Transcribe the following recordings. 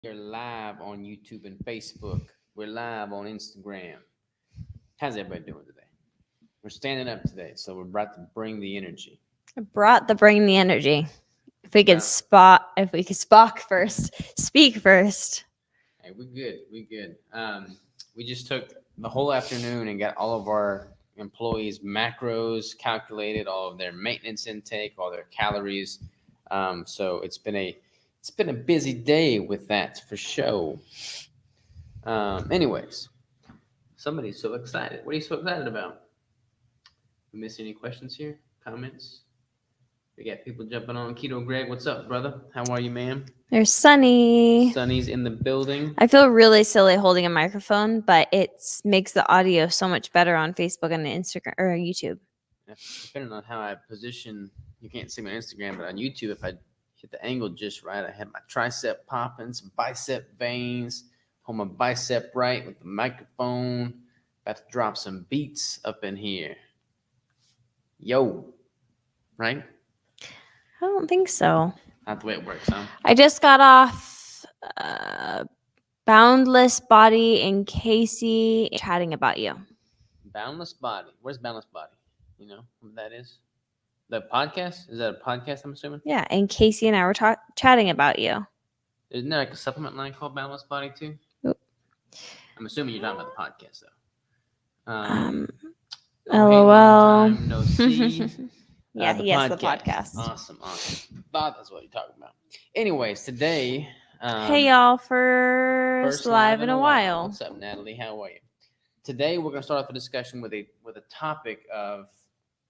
We're live on YouTube and Facebook. We're live on Instagram. How's everybody doing today? We're standing up today, so we're about to bring the energy. Bring the energy. If we could speak first. Hey, we're good. We're good. We just took the whole afternoon and got all of our employees' macros calculated, all of their maintenance intake, all their calories. So it's been a busy day with that for sure. Anyways, somebody's so excited. What are you so excited about? We miss any questions here? Comments? We got people jumping on. Keto Greg, what's up, brother? How are you, man? There's Sunny. Sunny's in the building. I feel really silly holding a microphone, but it makes the audio so much better on Facebook and Instagram or YouTube. Depending on how I position, you can't see my Instagram, but on YouTube, if I hit the angle just right, I have my tricep popping, some bicep veins, hold my bicep right with the microphone. About to drop some beats up in here. Yo, right? I don't think so. Not the way it works, huh? I just got off Boundless Body and Casey chatting about you. Boundless Body. Where's Boundless Body? You know what that is? The podcast? Is that a podcast, I'm assuming? Yeah, and Casey and I were chatting about you. Isn't there like a supplement line called Boundless Body too? Oop. I'm assuming you're talking about the podcast though. LOL. Long time no see. Yeah, the the podcast. Awesome. Thought that's what you're talking about. Anyways, today. Hey y'all, first live in a while. What's up, Natalie? How are you? Today we're gonna start off the discussion with a topic of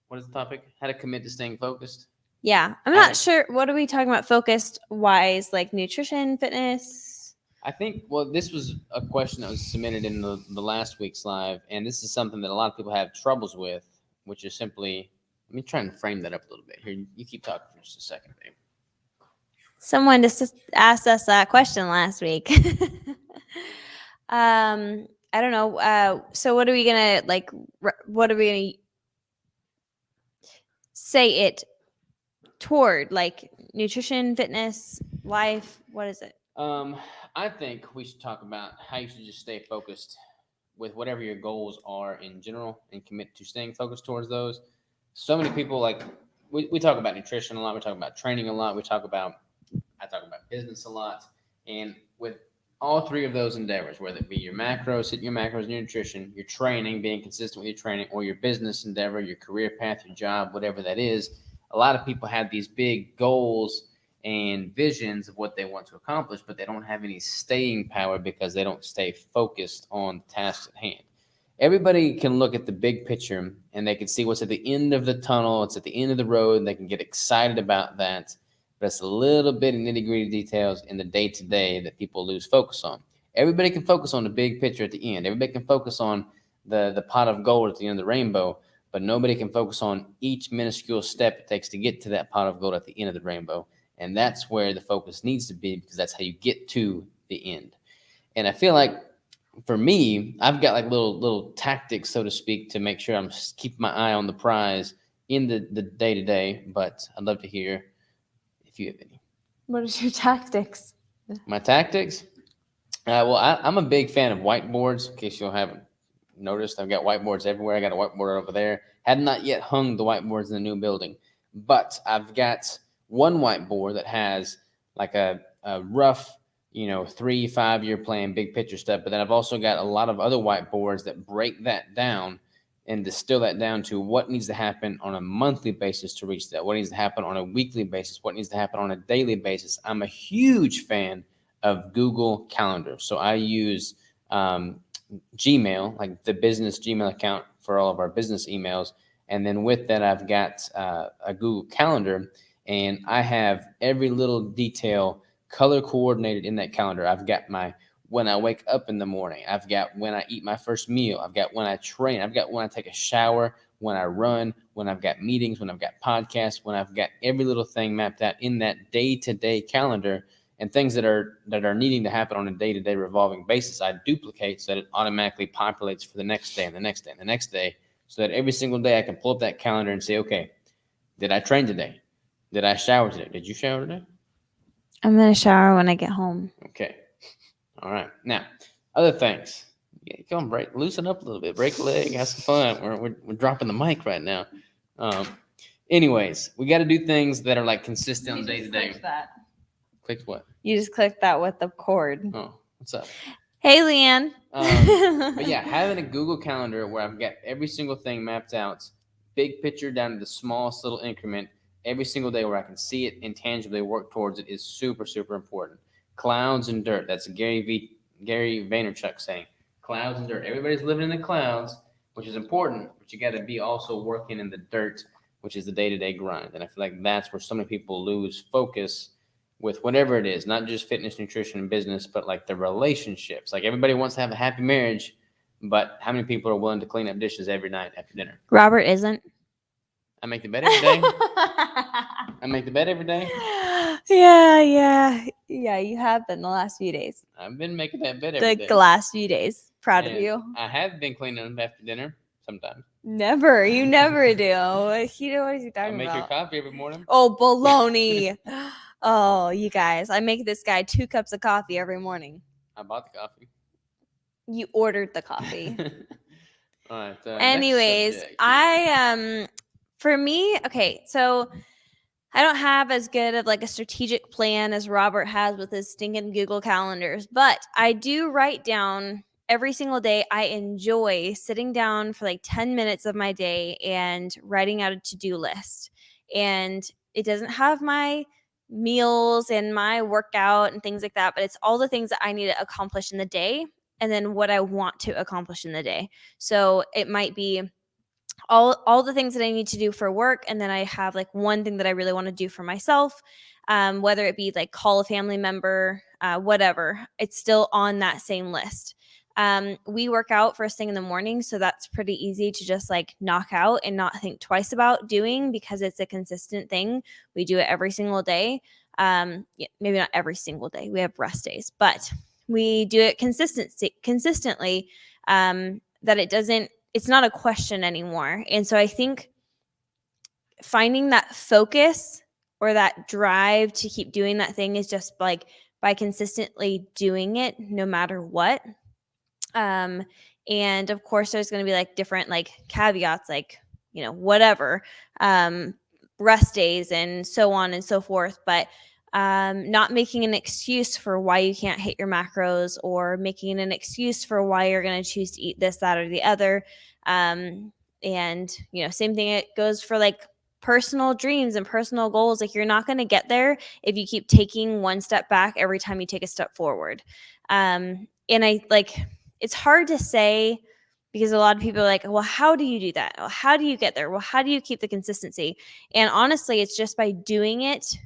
what is the topic? How to commit to staying focused. Yeah, I'm not sure. What are we talking about? Focused wise, like nutrition, fitness. I think. Well, this was a question that was submitted in the last week's live, and this is something that a lot of people have troubles with, which is simply. Let me try and frame that up a little bit. Here, you keep talking for just a second, babe. Someone just asked us that question last week. I don't know. So what are we gonna like? What are we gonna say it toward? Like nutrition, fitness, life. What is it? I think we should talk about how you should just stay focused with whatever your goals are in general and commit to staying focused towards those. So many people we talk about nutrition a lot. We talk about training a lot. I talk about business a lot. And with all three of those endeavors, whether it be your macros, hitting your macros and your nutrition, your training, being consistent with your training, or your business endeavor, your career path, your job, whatever that is, a lot of people have these big goals and visions of what they want to accomplish, but they don't have any staying power because they don't stay focused on the tasks at hand. Everybody can look at the big picture and they can see what's at the end of the tunnel. It's at the end of the road, and they can get excited about that. But it's a little bit of nitty-gritty details in the day-to-day that people lose focus on. Everybody can focus on the big picture at the end. Everybody can focus on the pot of gold at the end of the rainbow, but nobody can focus on each minuscule step it takes to get to that pot of gold at the end of the rainbow. And that's where the focus needs to be, because that's how you get to the end. And I feel like for me, I've got like little tactics, so to speak, to make sure I'm keeping my eye on the prize in the day-to-day. But I'd love to hear if you have any. What is your tactics? My tactics? Well, I'm a big fan of whiteboards. In case you haven't noticed, I've got whiteboards everywhere. I got a whiteboard over there. Have not yet hung the whiteboards in the new building, but I've got one whiteboard that has like a rough 3-5 year plan, big picture stuff. But then I've also got a lot of other whiteboards that break that down and distill that down to what needs to happen on a monthly basis to reach that, what needs to happen on a weekly basis, what needs to happen on a daily basis. I'm a huge fan of Google Calendar. So I use Gmail, like the business Gmail account for all of our business emails. And then with that, I've got a Google Calendar, and I have every little detail color coordinated in that calendar. I've got when I wake up in the morning. I've got when I eat my first meal. I've got when I train. I've got when I take a shower, when I run, when I've got meetings, when I've got podcasts, when I've got every little thing mapped out in that day-to-day calendar, and things that are needing to happen on a day-to-day revolving basis, I duplicate so that it automatically populates for the next day and the next day and the next day, so that every single day I can pull up that calendar and say, okay, did I train today? Did I shower today? Did you shower today? I'm going to shower when I get home. Okay. All right. Now, other things. Yeah, come on, loosen up a little bit, break a leg, have some fun. We're dropping the mic right now. Um, anyways, we got to do things that are like consistent day to day. Click what? You just clicked that with the cord. Oh, what's up? Hey, Leanne. But yeah, having a Google Calendar where I've got every single thing mapped out, big picture down to the smallest little increment, every single day where I can see it and tangibly work towards it is super, super important. Clouds and dirt. That's Gary Vaynerchuk saying. Clouds and dirt. Everybody's living in the clouds, which is important, but you got to be also working in the dirt, which is the day-to-day grind. And I feel like that's where so many people lose focus with whatever it is, not just fitness, nutrition, and business, but like the relationships. Like everybody wants to have a happy marriage, but how many people are willing to clean up dishes every night after dinner? Robert isn't. I make the bed every day. I make the bed every day. Yeah. You have been the last few days. I've been making that bed every day. The last few days. Proud of And you. I have been cleaning up after dinner sometimes. Never. You never do. You know what is he I talking make your about? coffee every morning. Oh, baloney. Oh, you guys. I make this guy 2 cups of coffee every morning. I bought the coffee. You ordered the coffee. All right. Anyways, for me, okay, so I don't have as good of like a strategic plan as Robert has with his stinking Google calendars, but I do write down every single day. I enjoy sitting down for like 10 minutes of my day and writing out a to-do list. And it doesn't have my meals and my workout and things like that, but it's all the things that I need to accomplish in the day and then what I want to accomplish in the day. So it might be all the things that I need to do for work, and then I have like one thing that I really want to do for myself, whether it be like call a family member, whatever. It's still on that same list. We work out first thing in the morning, so that's pretty easy to just like knock out and not think twice about doing because it's a consistent thing. We do it every single day. Yeah, maybe not every single day. We have rest days, but we do it consistently. That it's not a question anymore. And so I think finding that focus or that drive to keep doing that thing is just like by consistently doing it no matter what. And of course there's going to be like different like caveats, like, whatever, rest days and so on and so forth. But not making an excuse for why you can't hit your macros or making an excuse for why you're going to choose to eat this, that, or the other. And, same thing, it goes for like personal dreams and personal goals. Like you're not going to get there if you keep taking one step back every time you take a step forward. And it's hard to say because a lot of people are like, well, how do you do that? Well, how do you get there? Well, how do you keep the consistency? And honestly, it's just by doing it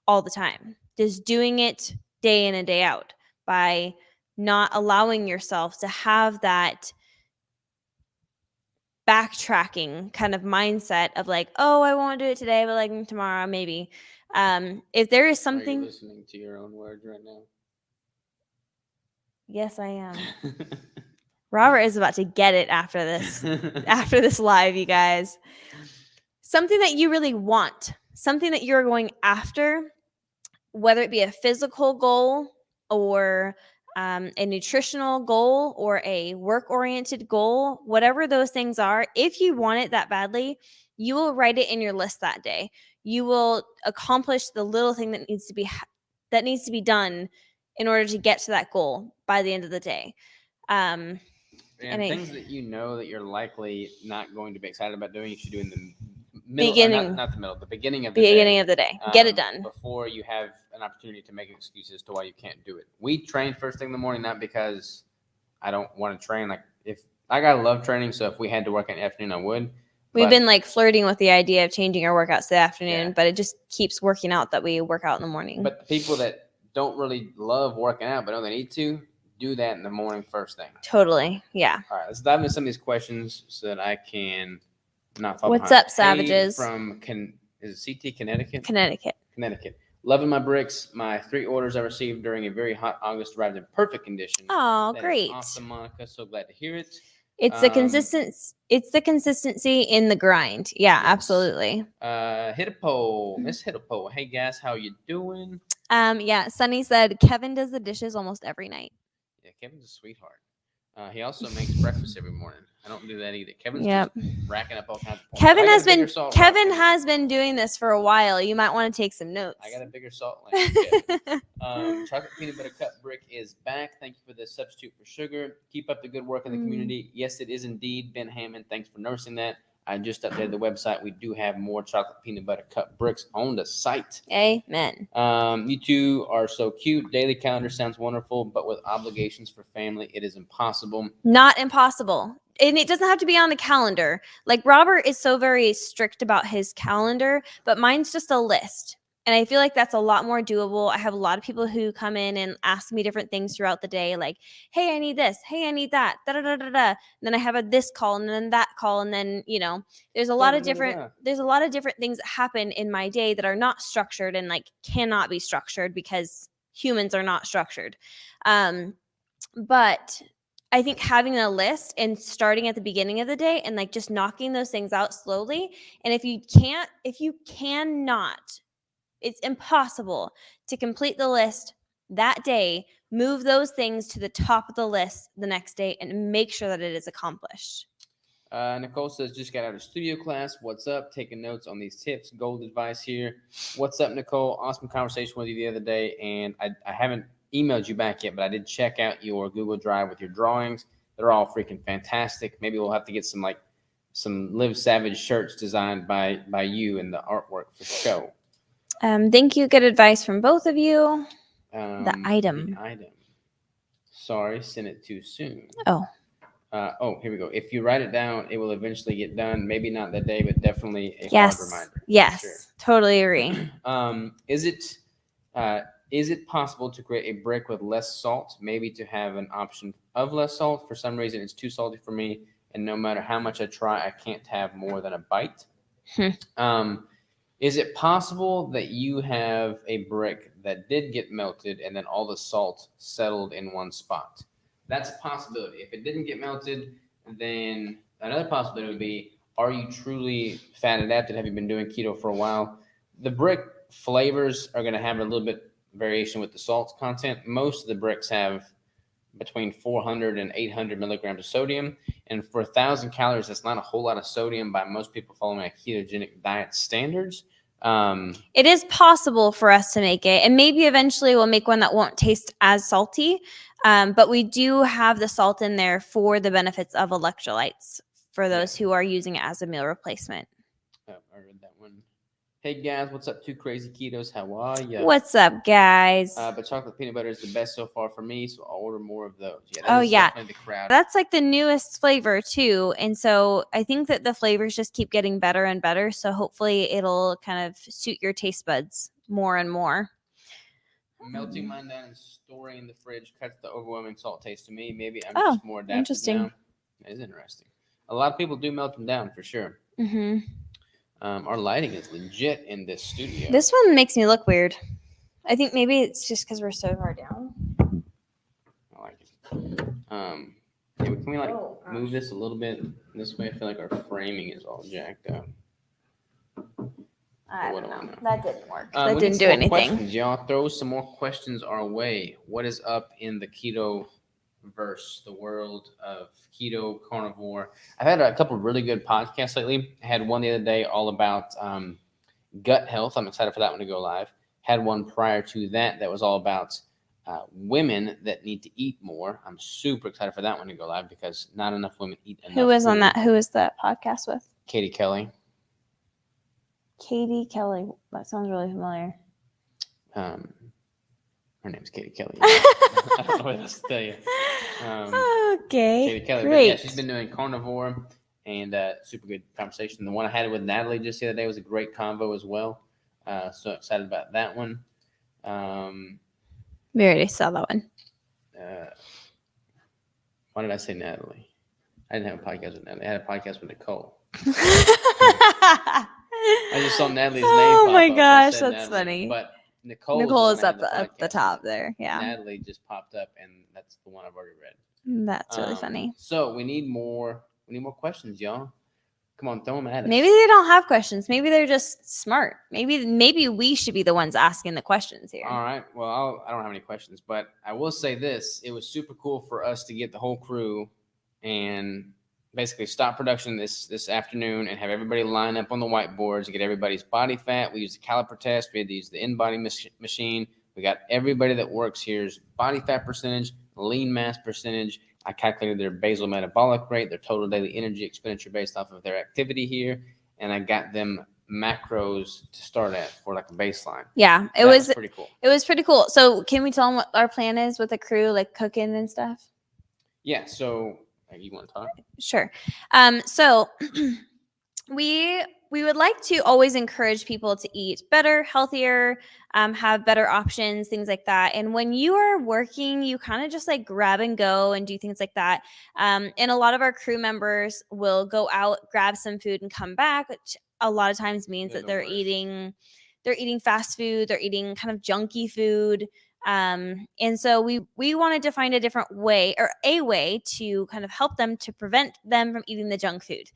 all the time, just doing it day in and day out, by not allowing yourself to have that backtracking kind of mindset of like, oh, I won't do it today, but like tomorrow maybe. If there is something. Are you listening to your own words right now? Yes, I am. Robert is about to get it after this live, you guys. Something that you really want, something that you're going after, whether it be a physical goal or a nutritional goal or a work-oriented goal, whatever those things are, if you want it that badly, you will write it in your list that day. You will accomplish the little thing that needs to be done in order to get to that goal by the end of the day. And things that that you're likely not going to be excited about doing, you should do in the middle, not the middle, the beginning of the day. Get it done before you have an opportunity to make excuses to why you can't do it. We train first thing in the morning, not because I don't want to train. I love training, so if we had to work in the afternoon, I would. We've been like flirting with the idea of changing our workouts to the afternoon, but it just keeps working out that we work out in the morning. But the people that don't really love working out but know they need to, do that in the morning first thing. Totally. Yeah. All right, let's dive into some of these questions so that I can not fall What's behind. up, savages? From is it CT Connecticut? Connecticut. Loving my bricks. My 3 orders I received during a very hot August arrived in perfect condition. Oh, great. Awesome, Monica. So glad to hear it. It's the consistency in the grind. Yeah, yes. Absolutely. Hit a poll. Miss Hit a poll. Hey guys, how you doing? Yeah, Sunny said Kevin does the dishes almost every night. Kevin's a sweetheart. He also makes breakfast every morning. I don't do that either. Kevin's Yep. just racking up all kinds of points. Kevin I got has a bigger been salt rock Kevin than him. has been doing this for a while. You might want to take some notes. I got a bigger salt lamp than Kevin. Chocolate peanut butter cup brick is back. Thank you for the substitute for sugar. Keep up the good work in the community. Yes, it is indeed Ben Hammond. Thanks for nursing that. I just updated the website. We do have more chocolate peanut butter cup bricks on the site. Amen. You two are so cute. Daily calendar sounds wonderful, but with obligations for family, it is impossible. Not impossible. And it doesn't have to be on the calendar. Like Robert is so very strict about his calendar, but mine's just a list. And I feel like that's a lot more doable. I have a lot of people who come in and ask me different things throughout the day, like, hey, I need this. Hey, I need that. Da, da, da, da, da. And then I have this call and then that call. And then, there's a lot of different things that happen in my day that are not structured and like cannot be structured because humans are not structured. But I think having a list and starting at the beginning of the day and like just knocking those things out slowly. And if you cannot, it's impossible to complete the list that day, move those things to the top of the list the next day and make sure that it is accomplished. Nicole says, just got out of studio class. What's up? Taking notes on these tips. Gold advice here. What's up, Nicole? Awesome conversation with you the other day. And I haven't emailed you back yet, but I did check out your Google Drive with your drawings. They're all freaking fantastic. Maybe we'll have to get some Live Savage shirts designed by you and the artwork for show. Thank you. Good advice from both of you. The item. Sorry, sent it too soon. Oh. Here we go. If you write it down, it will eventually get done. Maybe not that day, but definitely a hard reminder. Yes. Sure. Totally agree. Is it possible to create a brick with less salt? Maybe to have an option of less salt. For some reason, it's too salty for me, and no matter how much I try, I can't have more than a bite. Is it possible that you have a brick that did get melted and then all the salt settled in one spot? That's a possibility. If it didn't get melted, then another possibility would be, are you truly fat adapted? Have you been doing keto for a while? The brick flavors are going to have a little bit variation with the salt content. Most of the bricks have between 400 and 800 milligrams of sodium. And for 1,000 calories, that's not a whole lot of sodium by most people following a ketogenic diet standards. It is possible for us to make it, and maybe eventually we'll make one that won't taste as salty. But we do have the salt in there for the benefits of electrolytes for those who are using it as a meal replacement. I read that one. Hey guys, what's up? Two crazy ketos. How are you? What's up, guys? But chocolate peanut butter is the best so far for me, so I'll order more of those. Yeah, the crowd. That's like the newest flavor too, and so I think that the flavors just keep getting better and better. So hopefully it'll kind of suit your taste buds more and more. Melting mine down and storing in the fridge cuts the overwhelming salt taste to me. Maybe I'm just more adapted now. That is interesting. A lot of people do melt them down for sure. Mm-hmm. Our lighting is legit in this studio. This one makes me look weird. I think maybe it's just because we're so far down. I like it. Can we move this a little bit this way? I feel like our framing is all jacked up. I don't know. That didn't work. That didn't do anything. Questions, y'all. Throw some more questions our way. What is up in the keto verse, the world of keto, carnivore? I've had a couple of really good podcasts lately. I had one the other day all about gut health. I'm excited for that one to go live. Had one prior to that was all about women that need to eat more. I'm super excited for that one to go live because not enough women eat enough. Who is on that? Who is that podcast with? Katie Kelly. Katie Kelly. That sounds really familiar. Her name's Katie Kelly. I don't know what else to tell you. Okay. Katie Kelly. Great. Yeah, she's been doing carnivore and super good conversation. The one I had with Natalie just the other day was a great convo as well. So excited about that one. We already saw that one. Why did I say Natalie? I didn't have a podcast with Natalie. I had a podcast with Nicole. I just saw Natalie's name. Oh my gosh, that's Natalie. Funny. But Nicole is up the top there. Yeah. Natalie just popped up, and that's the one I've already read. That's really funny. So we need more questions, y'all. Come on, throw them at us. Maybe they don't have questions. Maybe they're just smart. Maybe we should be the ones asking the questions here. All right. Well, I don't have any questions, but I will say this: it was super cool for us to get the whole crew and basically stop production this afternoon and have everybody line up on the whiteboards and get everybody's body fat. We used the caliper test. We had to use the in-body machine. We got everybody that works here's body fat percentage, lean mass percentage. I calculated their basal metabolic rate, their total daily energy expenditure based off of their activity here, and I got them macros to start at for like a baseline. Yeah, That was pretty cool. It was pretty cool. So can we tell them what our plan is with the crew, like cooking and stuff? Yeah. So you want to talk? Sure. So we would like to always encourage people to eat better, healthier, have better options, things like that. And when you are working, you kind of just like grab and go and do things like that. And a lot of our crew members will go out, grab some food, and come back, which a lot of times means that they're eating fast food, they're eating kind of junky food. And so we wanted to find a different way, or a way to kind of help them to prevent them from eating the junk food.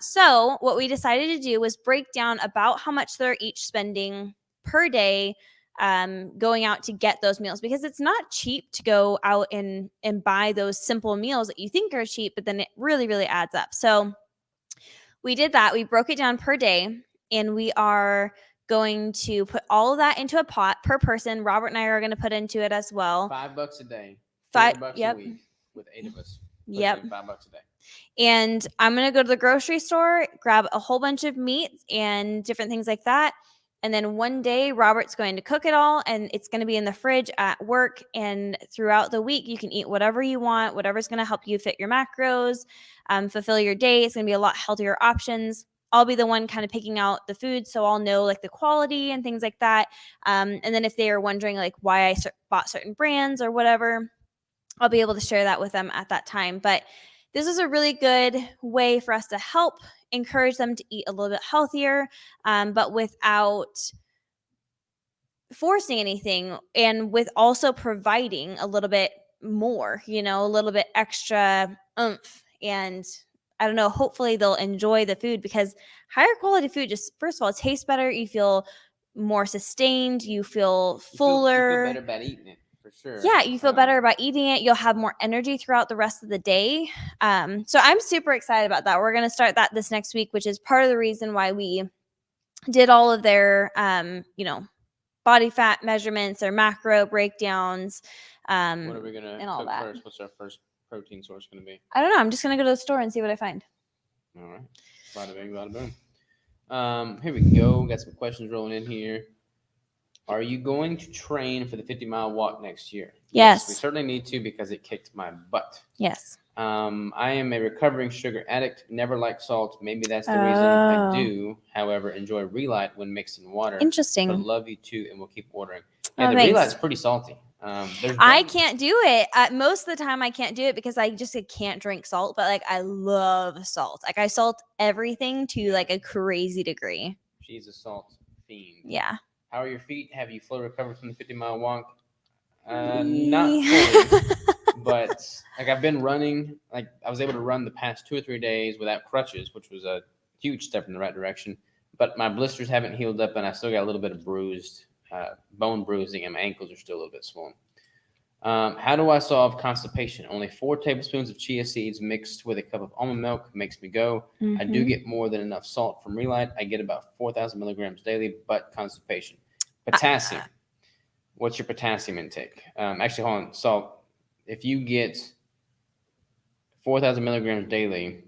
So what we decided to do was break down about how much they're each spending per day, going out to get those meals, because it's not cheap to go out and buy those simple meals that you think are cheap, but then it really, really adds up. So we did that. We broke it down per day, and we are going to put all of that into a pot per person. Robert and I are going to put into it as well. $5 a day. $5 a week with 8 of us. Yep. $5 a day. And I'm going to go to the grocery store, grab a whole bunch of meat and different things like that. And then one day Robert's going to cook it all, and it's going to be in the fridge at work. And throughout the week, you can eat whatever you want, whatever's going to help you fit your macros, fulfill your day. It's going to be a lot healthier options. I'll be the one kind of picking out the food, so I'll know like the quality and things like that. And then if they are wondering like why I bought certain brands or whatever, I'll be able to share that with them at that time. But this is a really good way for us to help encourage them to eat a little bit healthier, but without forcing anything, and with also providing a little bit more, a little bit extra oomph. And I don't know, hopefully they'll enjoy the food, because higher quality food just, first of all, it tastes better. You feel more sustained. You feel fuller. You feel better about eating it, for sure. Yeah, you feel better about eating it. You'll have more energy throughout the rest of the day. So I'm super excited about that. We're going to start that this next week, which is part of the reason why we did all of their, body fat measurements, their macro breakdowns. What are we going to cook that first? What's our first protein source going to be? I don't know. I'm just going to go to the store and see what I find. All right. Bada bing, bada boom. Here we go. Got some questions rolling in here. Are you going to train for the 50-mile walk next year? Yes. We certainly need to, because it kicked my butt. Yes. I am a recovering sugar addict, never like salt. Maybe that's the reason I do, however, enjoy Relight when mixed in water. Interesting. But love you too, and we'll keep ordering. Yeah, the thanks. Relight's pretty salty. I can't do it. Most of the time I can't do it because I just can't drink salt, but like I love salt. Like I salt everything to like a crazy degree. She's a salt fiend. Yeah. How are your feet? Have you fully recovered from the 50-mile walk? Not fully. But like I've been running, like I was able to run the past 2 or 3 days without crutches, which was a huge step in the right direction. But my blisters haven't healed up, and I still got a little bit of bruised bone bruising, and my ankles are still a little bit swollen. How do I solve constipation? Only 4 tablespoons of chia seeds mixed with a cup of almond milk makes me go. Mm-hmm. I do get more than enough salt from Relight. I get about 4,000 milligrams daily, but constipation. Potassium. What's your potassium intake? Actually, hold on. So if you get 4,000 milligrams daily,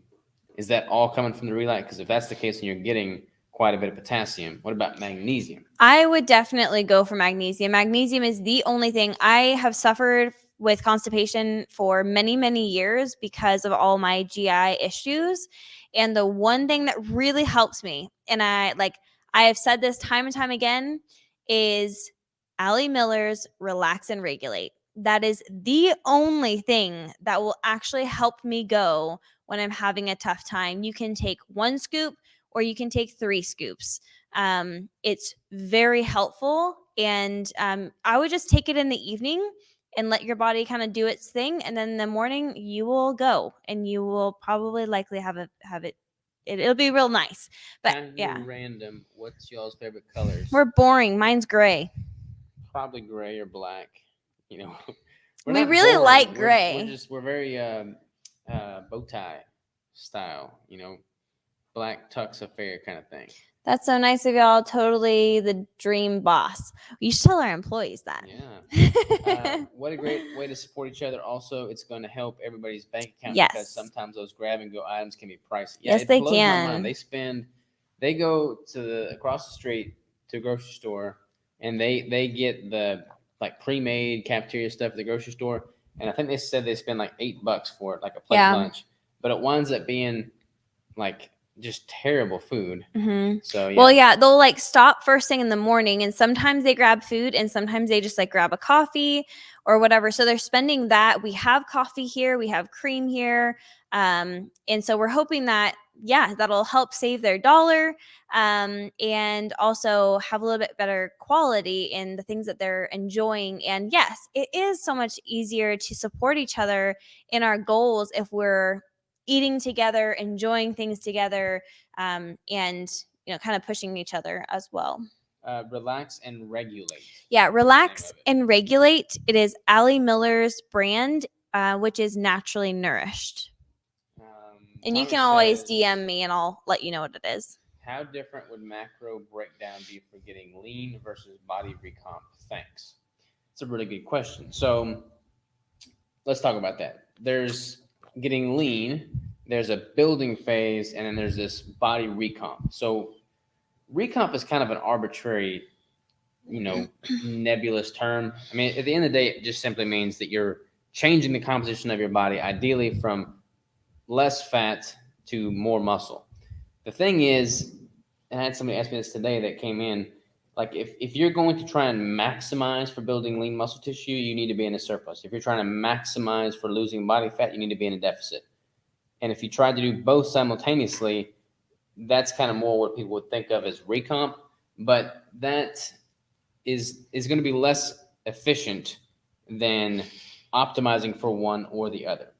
is that all coming from the Relight? Because if that's the case, and you're getting quite a bit of potassium, what about magnesium? I would definitely go for magnesium. Magnesium is the only thing. I have suffered with constipation for many, many years because of all my GI issues. And the one thing that really helps me, and I have said this time and time again, is Allie Miller's Relax and Regulate. That is the only thing that will actually help me go when I'm having a tough time. You can take 1 scoop or you can take 3 scoops. It's very helpful. And I would just take it in the evening and let your body kind of do its thing. And then in the morning you will go, and you will probably likely have it it'll be real nice. But Kind of yeah, random. What's y'all's favorite colors? we're boring. Mine's gray. Probably gray or black. You know, we're We not really boring. like gray. We're very bow tie style. You know, black tux affair kind of thing. That's so nice of y'all. Totally the dream boss. You should tell our employees that. Yeah. What a great way to support each other. Also, it's going to help everybody's bank account because Yes. sometimes those grab and go items can be pricey. Yeah, Yes, it they blows my can. mind. They go to across the street to a grocery store, and they get the like pre-made cafeteria stuff at the grocery store, and I think they said they spend like $8 for it, like a plate Yeah. lunch, but it winds up being like just terrible food. Mm-hmm. So yeah. Well, yeah, they'll like stop first thing in the morning, and sometimes they grab food, and sometimes they just like grab a coffee or whatever. So they're spending that. We have coffee here, we have cream here, and so we're hoping that that'll help save their dollar, and also have a little bit better quality in the things that they're enjoying. And yes, it is so much easier to support each other in our goals if we're eating together, enjoying things together, and kind of pushing each other as well. Relax and regulate. Yeah, relax and regulate. It is Allie Miller's brand, which is naturally nourished. And you can always DM me, and I'll let you know what it is. How different would macro breakdown be for getting lean versus body recomp? Thanks. It's a really good question. So let's talk about that. There's getting lean, there's a building phase, and then there's this body recomp. So recomp is kind of an arbitrary, nebulous term. I mean, at the end of the day, it just simply means that you're changing the composition of your body, ideally from less fat to more muscle. The thing is, and I had somebody ask me this today that came in, like if you're going to try and maximize for building lean muscle tissue, you need to be in a surplus. If you're trying to maximize for losing body fat, you need to be in a deficit. And if you try to do both simultaneously, that's kind of more what people would think of as recomp, but that is going to be less efficient than optimizing for one or the other.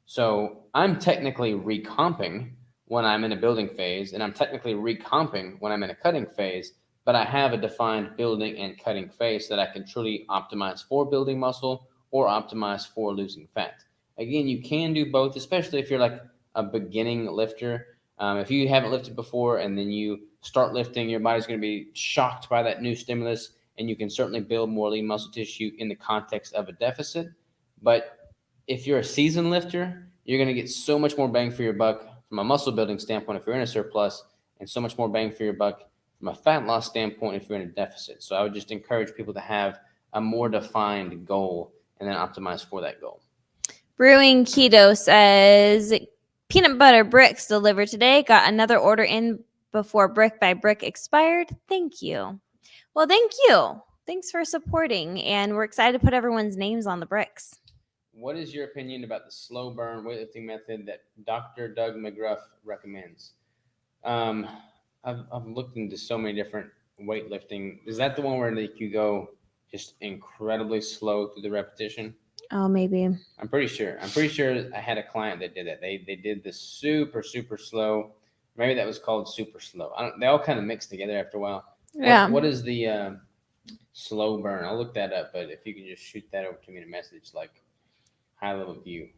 So I'm technically recomping when I'm in a building phase, and I'm technically recomping when I'm in a cutting phase, but I have a defined building and cutting phase so that I can truly optimize for building muscle or optimize for losing fat. Again, you can do both, especially if you're like a beginning lifter. If you haven't lifted before and then you start lifting, your body's going to be shocked by that new stimulus, and you can certainly build more lean muscle tissue in the context of a deficit. But if you're a seasoned lifter, you're going to get so much more bang for your buck from a muscle building standpoint if you're in a surplus, and so much more bang for your buck from a fat loss standpoint if you're in a deficit. So I would just encourage people to have a more defined goal and then optimize for that goal. Brewing Keto says peanut butter bricks delivered today. Got another order in before Brick by Brick expired. Thank you. Well, thank you. Thanks for supporting, and we're excited to put everyone's names on the bricks. What is your opinion about the slow burn weightlifting method that Dr. Doug McGruff recommends? I've looked into so many different weightlifting. Is that the one where you go just incredibly slow through the repetition? Oh, maybe. I'm pretty sure. I had a client that did that. They did this super, super slow. Maybe that was called super slow. They all kind of mix together after a while. Yeah. What is the slow burn? I'll look that up, but if you can just shoot that over to me in a message, like high level view.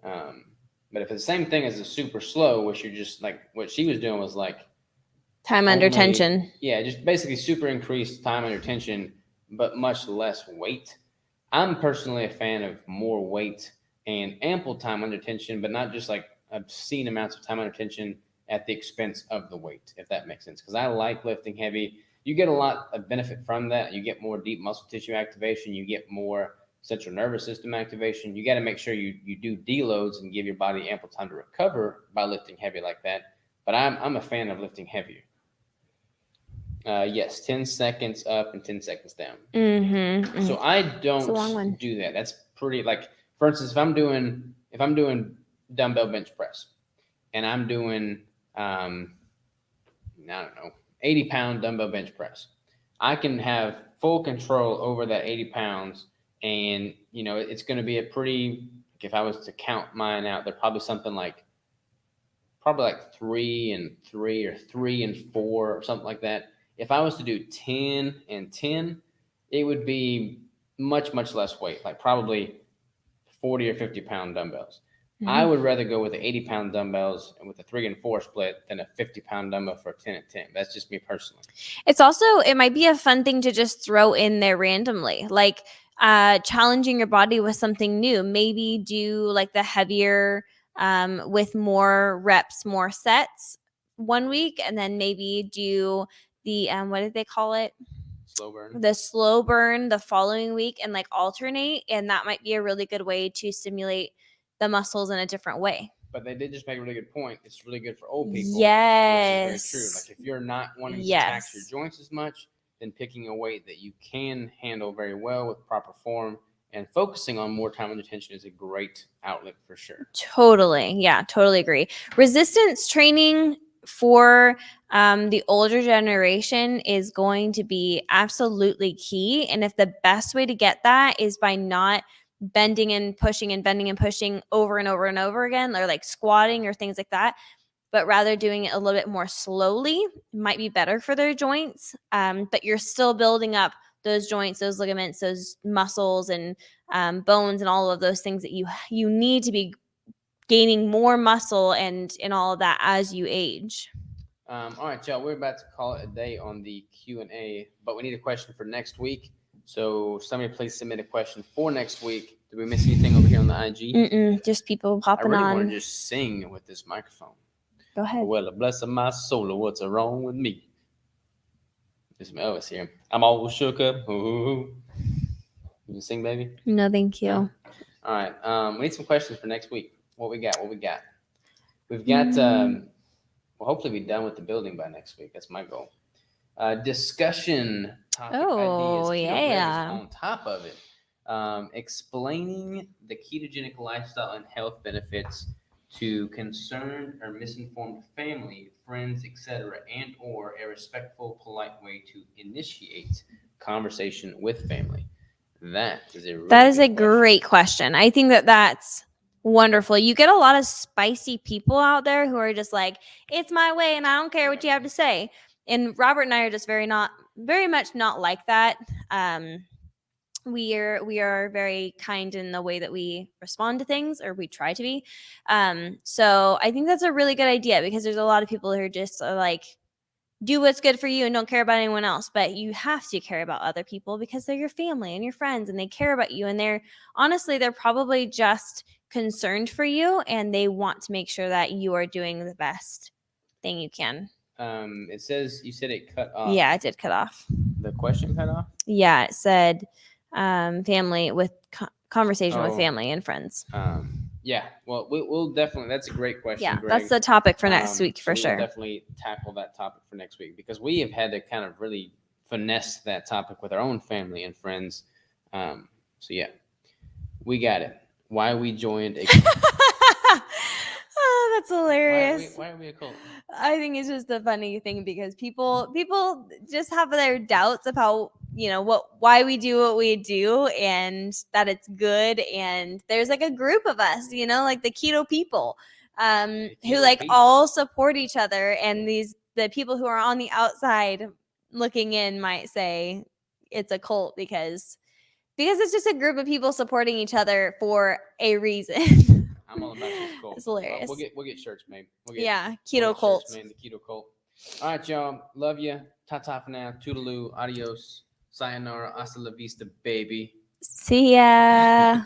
But if it's the same thing as the super slow, which you're just like what she was doing was like time under tension. Yeah, just basically super increased time under tension, but much less weight. I'm personally a fan of more weight and ample time under tension, but not just like obscene amounts of time under tension at the expense of the weight, if that makes sense. Because I like lifting heavy. You get a lot of benefit from that. You get more deep muscle tissue activation. You get more central nervous system activation. You got to make sure you do deloads and give your body ample time to recover by lifting heavy like that. But I'm a fan of lifting heavier. Yes, 10 seconds up and 10 seconds down. Mm-hmm. So I don't do that. That's pretty like, for instance, if I'm doing dumbbell bench press and I'm doing, I don't know, 80-pound dumbbell bench press, I can have full control over that 80 pounds. And, it's going to be a pretty, if I was to count mine out, they're probably something like probably like 3 and 3 or 3 and 4 or something like that. If I was to do 10 and 10, it would be much less weight, like probably 40 or 50 pound dumbbells. I would rather go with the 80-pound dumbbells and with a 3 and 4 split than a 50-pound dumbbell for a 10 and 10. That's just me personally. It's also, it might be a fun thing to just throw in there randomly, like challenging your body with something new. Maybe do like the heavier with more reps, more sets one week, and then maybe do the what did they call it? Slow burn. The slow burn the following week, and like alternate, and that might be a really good way to stimulate the muscles in a different way. But they did just make a really good point. It's really good for old people. Yes. Which is very true. Like if you're not wanting to tax your joints as much, then picking a weight that you can handle very well with proper form and focusing on more time and attention is a great outlet for sure. Totally. Yeah, totally agree. Resistance training for the older generation is going to be absolutely key. And if the best way to get that is by not bending and pushing and bending and pushing over and over and over again, or like squatting or things like that, but rather doing it a little bit more slowly, might be better for their joints. But you're still building up those joints, those ligaments, those muscles and bones and all of those things that you need to be gaining more muscle and all of that as you age. All right, y'all, we're about to call it a day on the Q&A, but we need a question for next week. So somebody please submit a question for next week. Did we miss anything over here on the IG? Just people popping on. I really want to just sing with this microphone. Go ahead. Well, bless my soul, what's wrong with me? There's some Elvis here. I'm all shook up. Ooh. You can sing, baby? No, thank you. No? All right. We need some questions for next week. What we got? We've got, well, hopefully be done with the building by next week. That's my goal. Discussion topic ideas. Keto yeah. on top of it. Explaining the ketogenic lifestyle and health benefits to concerned or misinformed family, friends, etc., and or a respectful, polite way to initiate conversation with family. That is a great question. I think that wonderful. You get a lot of spicy people out there who are just like, it's my way and I don't care what you have to say. And Robert and I are just very much not like that. We are very kind in the way that we respond to things, or we try to be. So I think that's a really good idea, because there's a lot of people who are just like, do what's good for you and don't care about anyone else. But you have to care about other people because they're your family and your friends, and they care about you. And they're probably just concerned for you, and they want to make sure that you are doing the best thing you can. It says, you said it cut off. Yeah, it did cut off. The question cut off? Yeah, it said family with conversation with family and friends. Yeah, well, we'll definitely, that's a great question. Yeah, Greg. that's the topic for next week for sure. We'll definitely tackle that topic for next week, because we have had to kind of really finesse that topic with our own family and friends. So yeah, we got it. Why we joined a Oh, that's hilarious. Why are we a cult? I think it's just a funny thing, because people just have their doubts about, why we do what we do, and that it's good. And there's like a group of us, like the keto people, who like all support each other. And the people who are on the outside looking in might say it's a cult because it's just a group of people supporting each other for a reason. I'm all about this cult. It's hilarious. We'll get shirts made. Keto cult. The keto cult. All right, y'all. Love you. Ta-ta for now. Toodaloo. Adios. Sayonara. Hasta la vista, baby. See ya.